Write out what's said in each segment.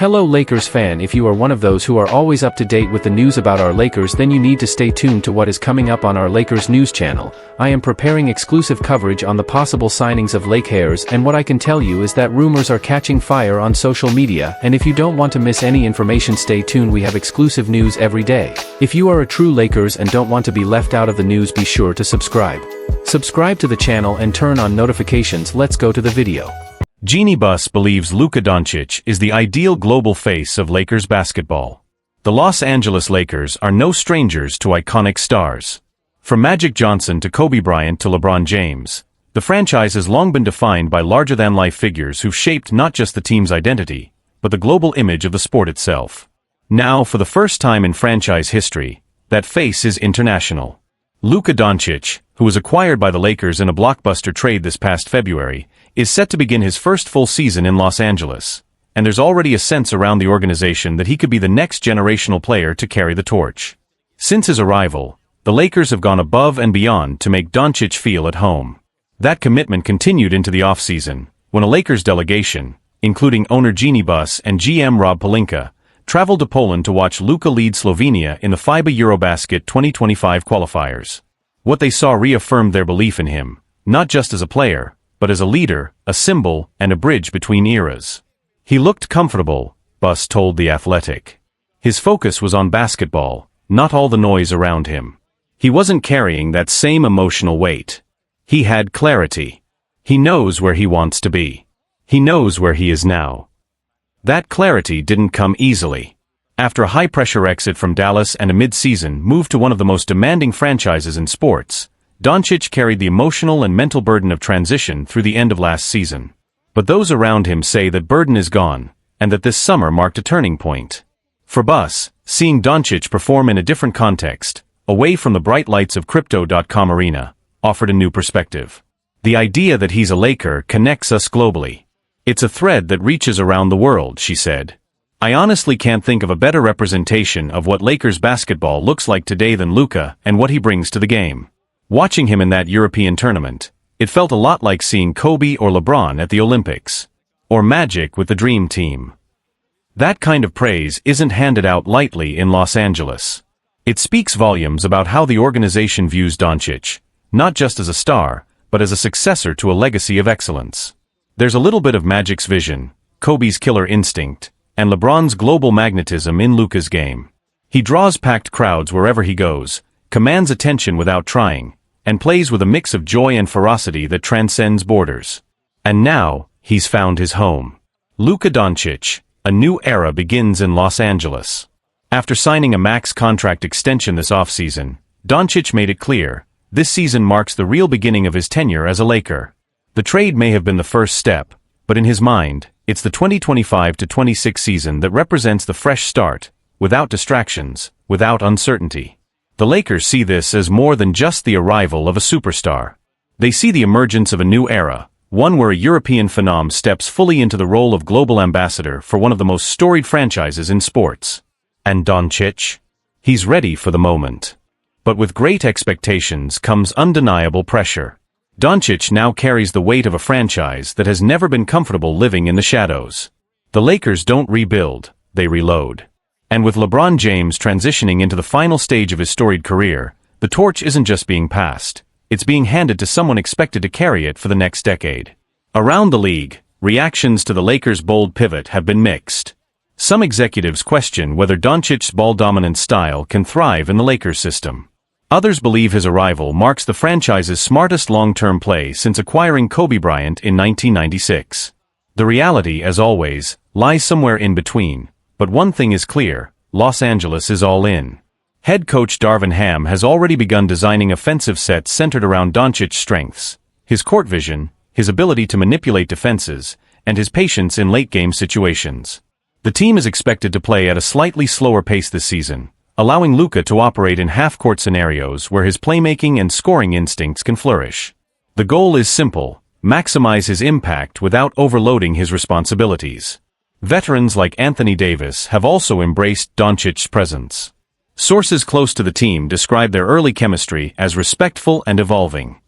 Hello Lakers fan, if you are one of those who are always up to date with the news about our Lakers, then you need to stay tuned to what is coming up on our Lakers news channel. I am preparing exclusive coverage on the possible signings of LAKERS, and what I can tell you is that rumors are catching fire on social media, and if you don't want to miss any information, stay tuned. We have exclusive news every day. If you are a true Lakers and don't want to be left out of the news, be sure to subscribe. Subscribe to the channel and turn on notifications. Let's go to the video. Jeanie believes Luka Dončić is the ideal global face of Lakers basketball. The Los Angeles Lakers are no strangers to iconic stars. From Magic Johnson to Kobe Bryant to LeBron James, the franchise has long been defined by larger-than-life figures who've shaped not just the team's identity, but the global image of the sport itself. Now, for the first time in franchise history, that face is international. Luka Dončić, who was acquired by the Lakers in a blockbuster trade this past February, is set to begin his first full season in Los Angeles, and there's already a sense around the organization that he could be the next generational player to carry the torch. Since his arrival, the Lakers have gone above and beyond to make Dončić feel at home. That commitment continued into the offseason, when a Lakers delegation, including owner Jeanie and GM Rob Pelinka, traveled to Poland to watch Luka lead Slovenia in the FIBA Eurobasket 2025 qualifiers. What they saw reaffirmed their belief in him, not just as a player, but as a leader, a symbol, and a bridge between eras. He looked comfortable, Bus told The Athletic. His focus was on basketball, not all the noise around him. He wasn't carrying that same emotional weight. He had clarity. He knows where he wants to be. He knows where he is now. That clarity didn't come easily. After a high-pressure exit from Dallas and a mid-season move to one of the most demanding franchises in sports, Dončić carried the emotional and mental burden of transition through the end of last season. But those around him say that burden is gone, and that this summer marked a turning point. For Bus, seeing Dončić perform in a different context, away from the bright lights of Crypto.com arena, offered a new perspective. The idea that he's a Laker connects us globally. It's a thread that reaches around the world, she said. I honestly can't think of a better representation of what Lakers basketball looks like today than Luka and what he brings to the game. Watching him in that European tournament, it felt a lot like seeing Kobe or LeBron at the Olympics. Or Magic with the Dream Team. That kind of praise isn't handed out lightly in Los Angeles. It speaks volumes about how the organization views Dončić, not just as a star, but as a successor to a legacy of excellence. There's a little bit of Magic's vision, Kobe's killer instinct, and LeBron's global magnetism in Luka's game. He draws packed crowds wherever he goes, commands attention without trying, and plays with a mix of joy and ferocity that transcends borders. And now, he's found his home. Luka Dončić, a new era begins in Los Angeles. After signing a max contract extension this offseason, Dončić made it clear, this season marks the real beginning of his tenure as a Laker. The trade may have been the first step, but in his mind, it's the 2025-26 season that represents the fresh start, without distractions, without uncertainty. The Lakers see this as more than just the arrival of a superstar. They see the emergence of a new era, one where a European phenom steps fully into the role of global ambassador for one of the most storied franchises in sports. And Dončić? He's ready for the moment. But with great expectations comes undeniable pressure. Dončić now carries the weight of a franchise that has never been comfortable living in the shadows. The Lakers don't rebuild, they reload. And with LeBron James transitioning into the final stage of his storied career, the torch isn't just being passed, it's being handed to someone expected to carry it for the next decade. Around the league, reactions to the Lakers' bold pivot have been mixed. Some executives question whether Dončić's ball-dominant style can thrive in the Lakers system. Others believe his arrival marks the franchise's smartest long-term play since acquiring Kobe Bryant in 1996. The reality, as always, lies somewhere in between. But one thing is clear, Los Angeles is all in. Head coach Darvin Ham has already begun designing offensive sets centered around Dončić's strengths, his court vision, his ability to manipulate defenses, and his patience in late-game situations. The team is expected to play at a slightly slower pace this season, allowing Luka to operate in half-court scenarios where his playmaking and scoring instincts can flourish. The goal is simple, maximize his impact without overloading his responsibilities. Veterans like Anthony Davis have also embraced Dončić's presence. Sources close to the team describe their early chemistry as respectful and evolving.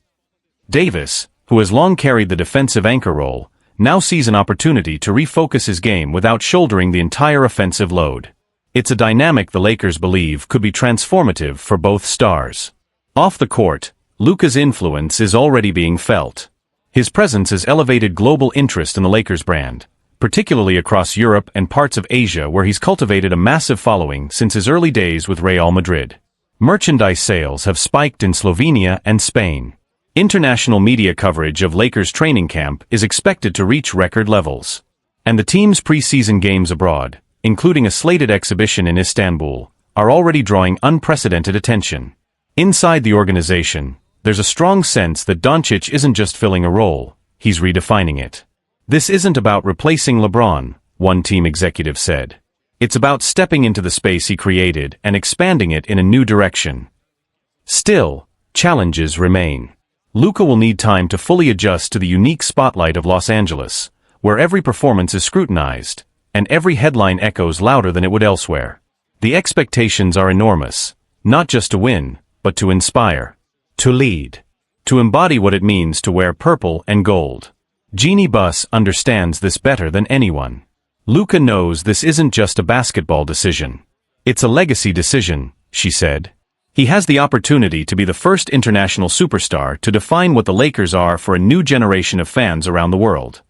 Davis, who has long carried the defensive anchor role, now sees an opportunity to refocus his game without shouldering the entire offensive load. It's a dynamic the Lakers believe could be transformative for both stars. Off the court, Luka's influence is already being felt. His presence has elevated global interest in the Lakers brand, particularly across Europe and parts of Asia where he's cultivated a massive following since his early days with Real Madrid. Merchandise sales have spiked in Slovenia and Spain. International media coverage of Lakers training camp is expected to reach record levels. And the team's preseason games abroad, including a slated exhibition in Istanbul, are already drawing unprecedented attention. Inside the organization, there's a strong sense that Dončić isn't just filling a role, he's redefining it. This isn't about replacing LeBron, one team executive said. It's about stepping into the space he created and expanding it in a new direction. Still, challenges remain. Luka will need time to fully adjust to the unique spotlight of Los Angeles, where every performance is scrutinized, and every headline echoes louder than it would elsewhere. The expectations are enormous, not just to win, but to inspire, to lead, to embody what it means to wear purple and gold. Jeanie understands this better than anyone. Luka knows this isn't just a basketball decision. It's a legacy decision, she said. He has the opportunity to be the first international superstar to define what the Lakers are for a new generation of fans around the world.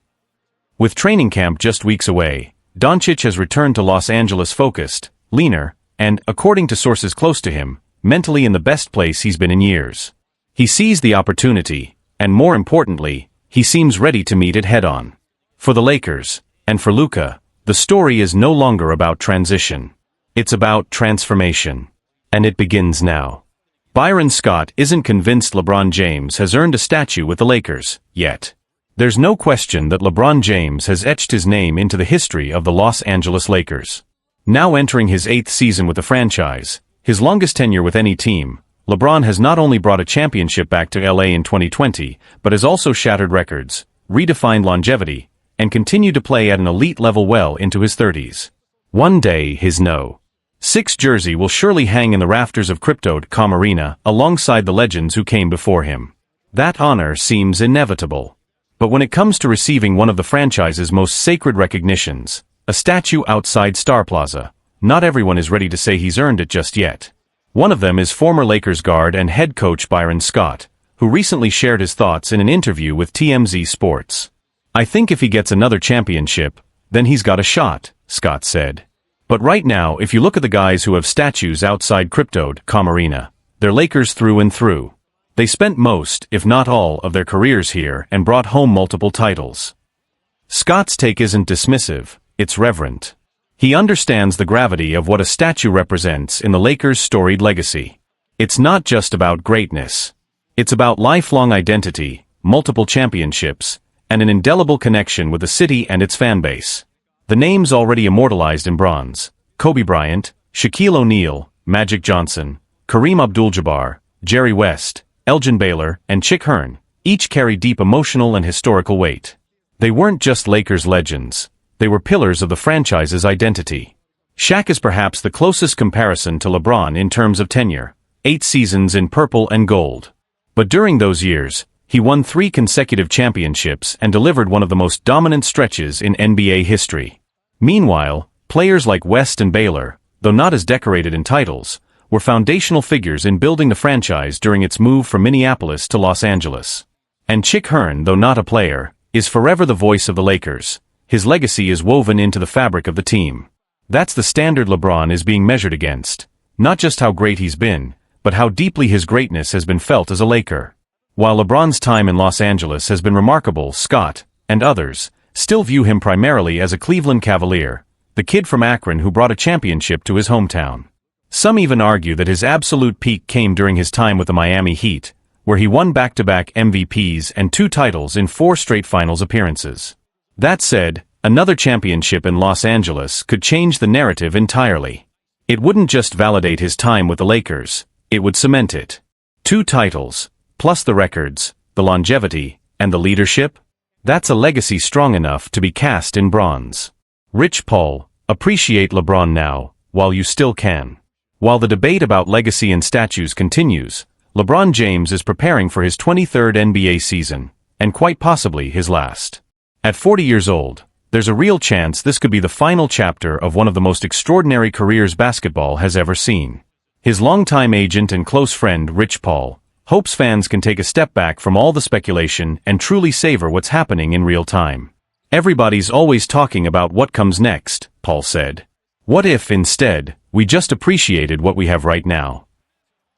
With training camp just weeks away, Dončić has returned to Los Angeles focused, leaner, and, according to sources close to him, mentally in the best place he's been in years. He sees the opportunity, and more importantly, he seems ready to meet it head-on. For the Lakers, and for Luka, the story is no longer about transition. It's about transformation. And it begins now. Byron Scott isn't convinced LeBron James has earned a statue with the Lakers, yet. There's no question that LeBron James has etched his name into the history of the Los Angeles Lakers. Now entering his 8th season with the franchise, his longest tenure with any team, LeBron has not only brought a championship back to LA in 2020, but has also shattered records, redefined longevity, and continued to play at an elite level well into his 30s. One day his No. 6 jersey will surely hang in the rafters of RelemKobe Arena alongside the legends who came before him. That honor seems inevitable. But when it comes to receiving one of the franchise's most sacred recognitions, a statue outside Star Plaza, not everyone is ready to say he's earned it just yet. One of them is former Lakers guard and head coach Byron Scott, who recently shared his thoughts in an interview with TMZ Sports. "I think if he gets another championship, then he's got a shot," Scott said. But right now, if you look at the guys who have statues outside RelemKobe Arena, they're Lakers through and through. They spent most, if not all, of their careers here and brought home multiple titles. Scott's take isn't dismissive, it's reverent. He understands the gravity of what a statue represents in the Lakers' storied legacy. It's not just about greatness. It's about lifelong identity, multiple championships, and an indelible connection with the city and its fan base. The names already immortalized in bronze: Kobe Bryant, Shaquille O'Neal, Magic Johnson, Kareem Abdul-Jabbar, Jerry West, Elgin Baylor, and Chick Hearn, each carry deep emotional and historical weight. They weren't just Lakers legends, they were pillars of the franchise's identity. Shaq is perhaps the closest comparison to LeBron in terms of tenure, 8 seasons in purple and gold. But during those years, he won 3 consecutive championships and delivered one of the most dominant stretches in NBA history. Meanwhile, players like West and Baylor, though not as decorated in titles, were foundational figures in building the franchise during its move from Minneapolis to Los Angeles. And Chick Hearn, though not a player, is forever the voice of the Lakers. His legacy is woven into the fabric of the team. That's the standard LeBron is being measured against, not just how great he's been, but how deeply his greatness has been felt as a Laker. While LeBron's time in Los Angeles has been remarkable, Scott, and others, still view him primarily as a Cleveland Cavalier, the kid from Akron who brought a championship to his hometown. Some even argue that his absolute peak came during his time with the Miami Heat, where he won back-to-back MVPs and 2 titles in 4 straight finals appearances. That said, another championship in Los Angeles could change the narrative entirely. It wouldn't just validate his time with the Lakers, it would cement it. 2 titles, plus the records, the longevity, and the leadership? That's a legacy strong enough to be cast in bronze. Rich Paul, appreciate LeBron now, while you still can. While the debate about legacy and statues continues, LeBron James is preparing for his 23rd NBA season, and quite possibly his last. At 40 years old, there's a real chance this could be the final chapter of one of the most extraordinary careers basketball has ever seen. His longtime agent and close friend Rich Paul hopes fans can take a step back from all the speculation and truly savor what's happening in real time. Everybody's always talking about what comes next, Paul said. What if, instead, we just appreciated what we have right now?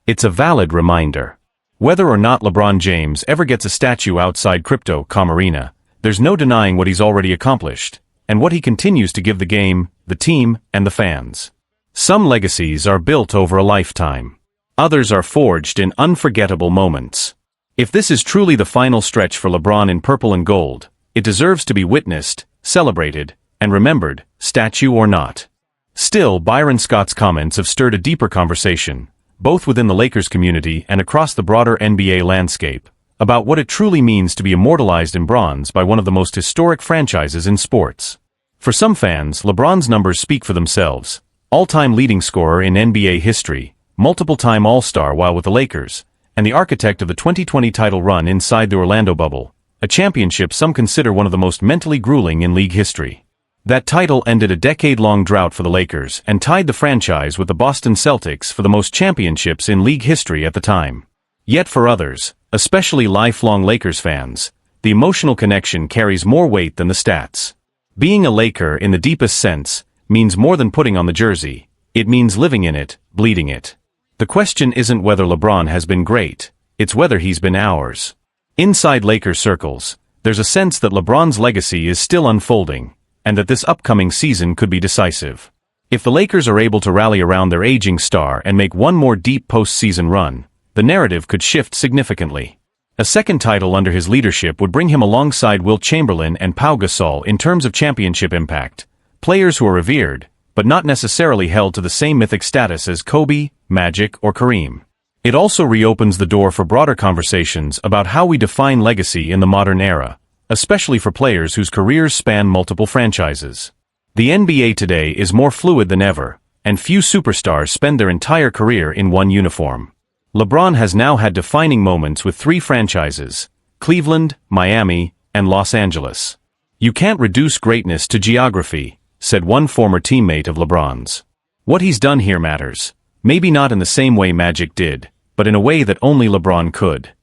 It's a valid reminder. Whether or not LeBron James ever gets a statue outside RelemKobe Arena, there's no denying what he's already accomplished, and what he continues to give the game, the team, and the fans. Some legacies are built over a lifetime. Others are forged in unforgettable moments. If this is truly the final stretch for LeBron in purple and gold, it deserves to be witnessed, celebrated, and remembered, statue or not. Still, Byron Scott's comments have stirred a deeper conversation, both within the Lakers community and across the broader NBA landscape, about what it truly means to be immortalized in bronze by one of the most historic franchises in sports. For some fans, LeBron's numbers speak for themselves. All-time leading scorer in NBA history, multiple-time All-Star while with the Lakers, and the architect of the 2020 title run inside the Orlando bubble, a championship some consider one of the most mentally grueling in league history. That title ended a decade-long drought for the Lakers and tied the franchise with the Boston Celtics for the most championships in league history at the time. Yet for others, especially lifelong Lakers fans, the emotional connection carries more weight than the stats. Being a Laker in the deepest sense means more than putting on the jersey. It means living in it, bleeding it. The question isn't whether LeBron has been great, it's whether he's been ours. Inside Lakers circles, there's a sense that LeBron's legacy is still unfolding, and that this upcoming season could be decisive. If the Lakers are able to rally around their aging star and make one more deep postseason run, the narrative could shift significantly. A second title under his leadership would bring him alongside Wilt Chamberlain and Pau Gasol in terms of championship impact, players who are revered, but not necessarily held to the same mythic status as Kobe, Magic, or Kareem. It also reopens the door for broader conversations about how we define legacy in the modern era, especially for players whose careers span multiple franchises. The NBA today is more fluid than ever, and few superstars spend their entire career in one uniform. LeBron has now had defining moments with 3 franchises: Cleveland, Miami, and Los Angeles. You can't reduce greatness to geography, said one former teammate of LeBron's. What he's done here matters, maybe not in the same way Magic did, but in a way that only LeBron could.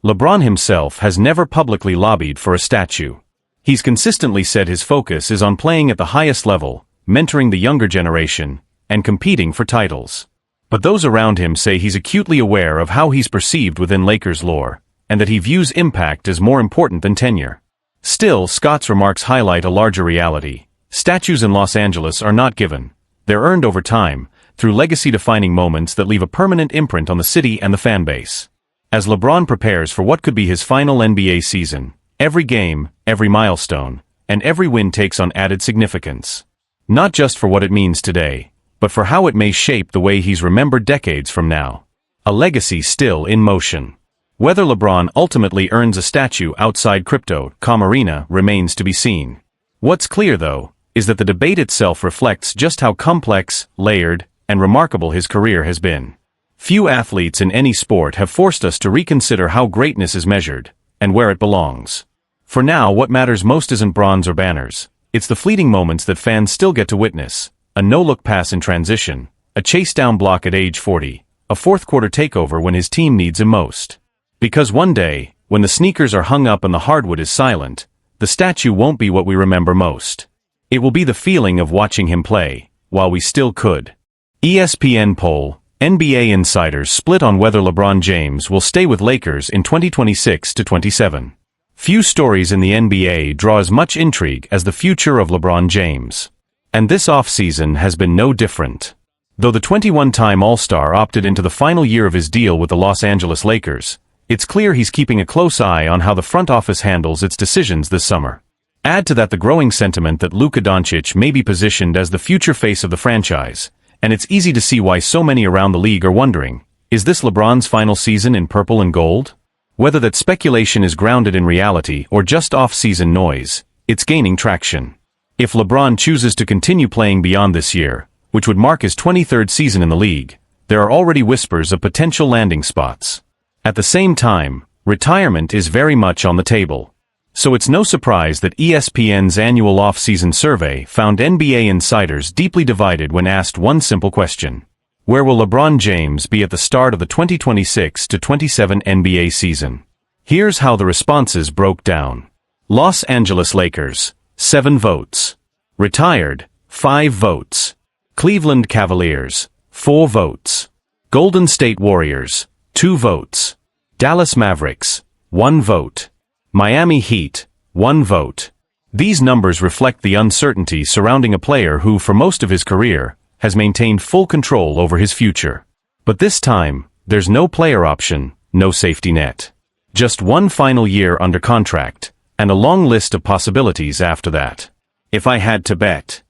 LeBron himself has never publicly lobbied for a statue. He's consistently said his focus is on playing at the highest level, mentoring the younger generation, and competing for titles. But those around him say he's acutely aware of how he's perceived within Lakers lore, and that he views impact as more important than tenure. Still, Scott's remarks highlight a larger reality. Statues in Los Angeles are not given. They're earned over time, through legacy-defining moments that leave a permanent imprint on the city and the fan base. As LeBron prepares for what could be his final NBA season, every game, every milestone, and every win takes on added significance. Not just for what it means today, but for how it may shape the way he's remembered decades from now. A legacy still in motion. Whether LeBron ultimately earns a statue outside RelemKobe Arena remains to be seen. What's clear, though, is that the debate itself reflects just how complex, layered, and remarkable his career has been. Few athletes in any sport have forced us to reconsider how greatness is measured, and where it belongs. For now, what matters most isn't bronze or banners. It's the fleeting moments that fans still get to witness: a no-look pass in transition, a chase-down block at age 40, a fourth-quarter takeover when his team needs him most. Because one day, when the sneakers are hung up and the hardwood is silent, the statue won't be what we remember most. It will be the feeling of watching him play, while we still could. ESPN poll: NBA insiders split on whether LeBron James will stay with Lakers in 2026 to 27. Few stories in the NBA draw as much intrigue as the future of LeBron James. And this offseason has been no different. Though the 21-time All-Star opted into the final year of his deal with the Los Angeles Lakers, it's clear he's keeping a close eye on how the front office handles its decisions this summer. Add to that the growing sentiment that Luka Dončić may be positioned as the future face of the franchise, and it's easy to see why so many around the league are wondering, is this LeBron's final season in purple and gold? Whether that speculation is grounded in reality or just off-season noise, it's gaining traction. If LeBron chooses to continue playing beyond this year, which would mark his 23rd season in the league, there are already whispers of potential landing spots. At the same time, retirement is very much on the table. So it's no surprise that ESPN's annual off-season survey found NBA insiders deeply divided when asked one simple question. Where will LeBron James be at the start of the 2026-27 NBA season? Here's how the responses broke down. Los Angeles Lakers, 7 votes. Retired, 5 votes. Cleveland Cavaliers, 4 votes. Golden State Warriors, 2 votes. Dallas Mavericks, 1 vote. Miami Heat, 1 vote. These numbers reflect the uncertainty surrounding a player who, for most of his career, has maintained full control over his future. But this time, there's no player option, no safety net. Just one final year under contract, and a long list of possibilities after that. If I had to bet.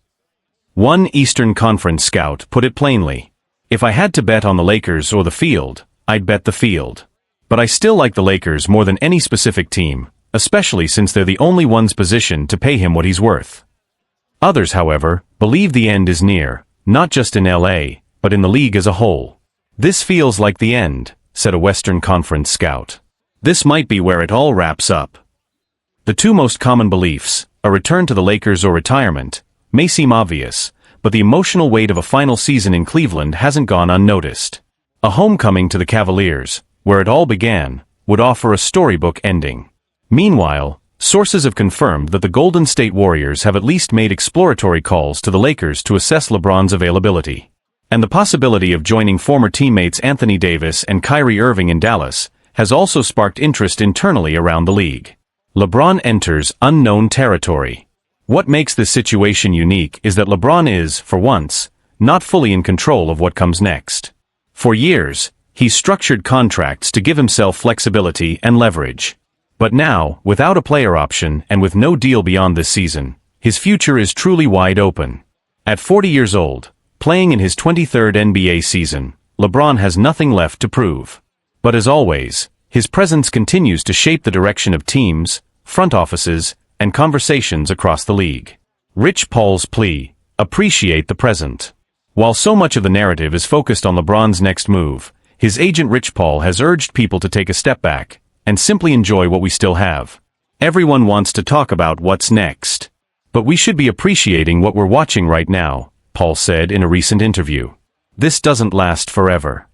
One Eastern Conference scout put it plainly. If I had to bet on the Lakers or the field, I'd bet the field. But I still like the Lakers more than any specific team, especially since they're the only ones positioned to pay him what he's worth. Others, however, believe the end is near, not just in LA, but in the league as a whole. This feels like the end, said a Western Conference scout. This might be where it all wraps up. The two most common beliefs, a return to the Lakers or retirement, may seem obvious, but the emotional weight of a final season in Cleveland hasn't gone unnoticed. A homecoming to the Cavaliers, where it all began, would offer a storybook ending. Meanwhile, sources have confirmed that the Golden State Warriors have at least made exploratory calls to the Lakers to assess LeBron's availability. And the possibility of joining former teammates Anthony Davis and Kyrie Irving in Dallas has also sparked interest internally around the league. LeBron enters unknown territory. What makes this situation unique is that LeBron is, for once, not fully in control of what comes next. For years, he's structured contracts to give himself flexibility and leverage. But now, without a player option and with no deal beyond this season, his future is truly wide open. At 40 years old, playing in his 23rd NBA season, LeBron has nothing left to prove. But as always, his presence continues to shape the direction of teams, front offices, and conversations across the league. Rich Paul's plea, appreciate the present. While so much of the narrative is focused on LeBron's next move, his agent Rich Paul has urged people to take a step back and simply enjoy what we still have. Everyone wants to talk about what's next. But we should be appreciating what we're watching right now, Paul said in a recent interview. This doesn't last forever.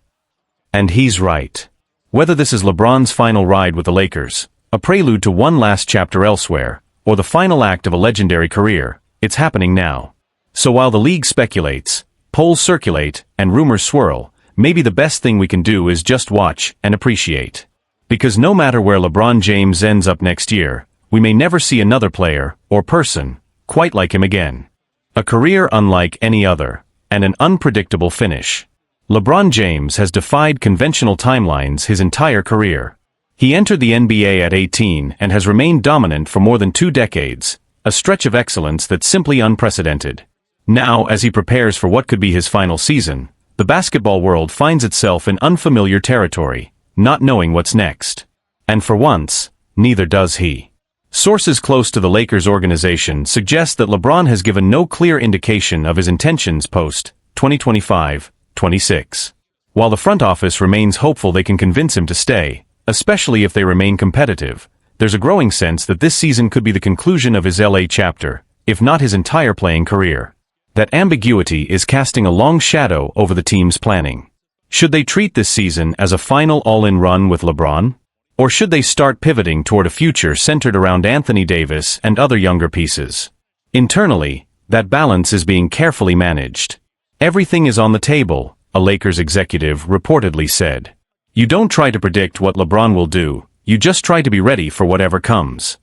And he's right. Whether this is LeBron's final ride with the Lakers, a prelude to one last chapter elsewhere, or the final act of a legendary career, it's happening now. So while the league speculates, polls circulate, and rumors swirl, maybe the best thing we can do is just watch and appreciate. Because no matter where LeBron James ends up next year, we may never see another player, or person, quite like him again. A career unlike any other, and an unpredictable finish. LeBron James has defied conventional timelines his entire career. He entered the NBA at 18 and has remained dominant for more than 2 decades, a stretch of excellence that's simply unprecedented. Now, as he prepares for what could be his final season, the basketball world finds itself in unfamiliar territory, not knowing what's next. And for once, neither does he. Sources close to the Lakers organization suggest that LeBron has given no clear indication of his intentions post-2025-26. While the front office remains hopeful they can convince him to stay, especially if they remain competitive, there's a growing sense that this season could be the conclusion of his LA chapter, if not his entire playing career. That ambiguity is casting a long shadow over the team's planning. Should they treat this season as a final all-in run with LeBron? Or should they start pivoting toward a future centered around Anthony Davis and other younger pieces? Internally, that balance is being carefully managed. Everything is on the table, a Lakers executive reportedly said. You don't try to predict what LeBron will do, you just try to be ready for whatever comes.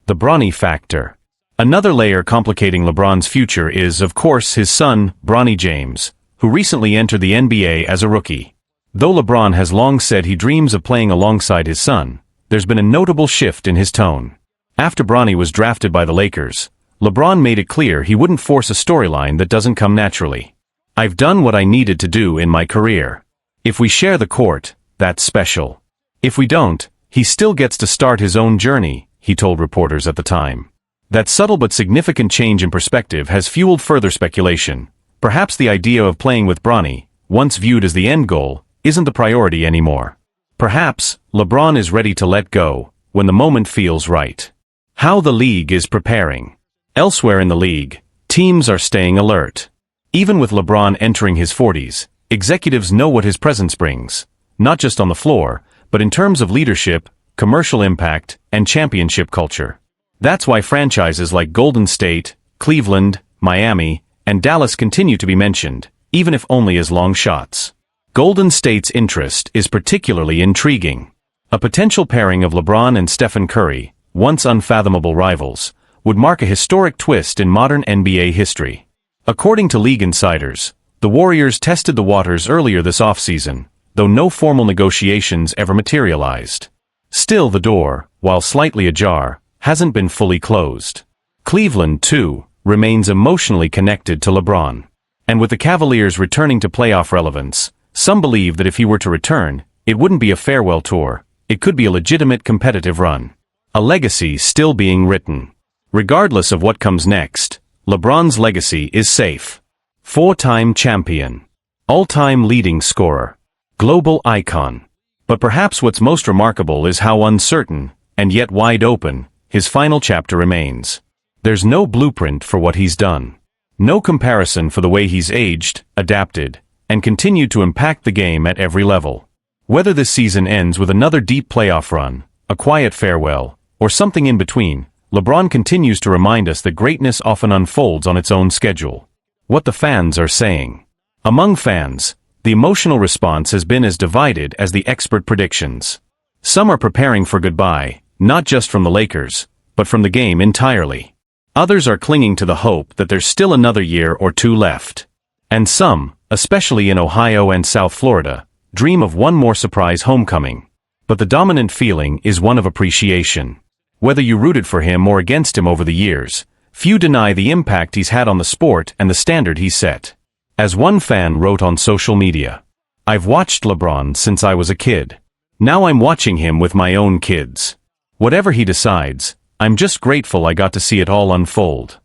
The Bronny factor. Another layer complicating LeBron's future is, of course, his son, Bronny James, who recently entered the NBA as a rookie. Though LeBron has long said he dreams of playing alongside his son, there's been a notable shift in his tone. After Bronny was drafted by the Lakers, LeBron made it clear he wouldn't force a storyline that doesn't come naturally. I've done what I needed to do in my career. If we share the court, that's special. If we don't, he still gets to start his own journey, he told reporters at the time. That subtle but significant change in perspective has fueled further speculation. Perhaps the idea of playing with Bronny, once viewed as the end goal, isn't the priority anymore. Perhaps, LeBron is ready to let go, when the moment feels right. How the league is preparing. Elsewhere in the league, teams are staying alert. Even with LeBron entering his 40s, executives know what his presence brings, not just on the floor, but in terms of leadership, commercial impact, and championship culture. That's why franchises like Golden State, Cleveland, Miami, and Dallas continue to be mentioned, even if only as long shots. Golden State's interest is particularly intriguing. A potential pairing of LeBron and Stephen Curry, once unfathomable rivals, would mark a historic twist in modern NBA history. According to league insiders, the Warriors tested the waters earlier this offseason, though no formal negotiations ever materialized. Still, the door, while slightly ajar, hasn't been fully closed. Cleveland, too, remains emotionally connected to LeBron. And with the Cavaliers returning to playoff relevance, some believe that if he were to return, it wouldn't be a farewell tour, it could be a legitimate competitive run. A legacy still being written. Regardless of what comes next, LeBron's legacy is safe. Four-time champion. All-time leading scorer. Global icon. But perhaps what's most remarkable is how uncertain, and yet wide open, his final chapter remains. There's no blueprint for what he's done. No comparison for the way he's aged, adapted, and continued to impact the game at every level. Whether this season ends with another deep playoff run, a quiet farewell, or something in between, LeBron continues to remind us that greatness often unfolds on its own schedule. What the fans are saying. Among fans, the emotional response has been as divided as the expert predictions. Some are preparing for goodbye, not just from the Lakers, but from the game entirely. Others are clinging to the hope that there's still another year or two left. And some, especially in Ohio and South Florida, dream of one more surprise homecoming. But the dominant feeling is one of appreciation. Whether you rooted for him or against him over the years, few deny the impact he's had on the sport and the standard he's set. As one fan wrote on social media, "I've watched LeBron since I was a kid. Now I'm watching him with my own kids. Whatever he decides, I'm just grateful I got to see it all unfold."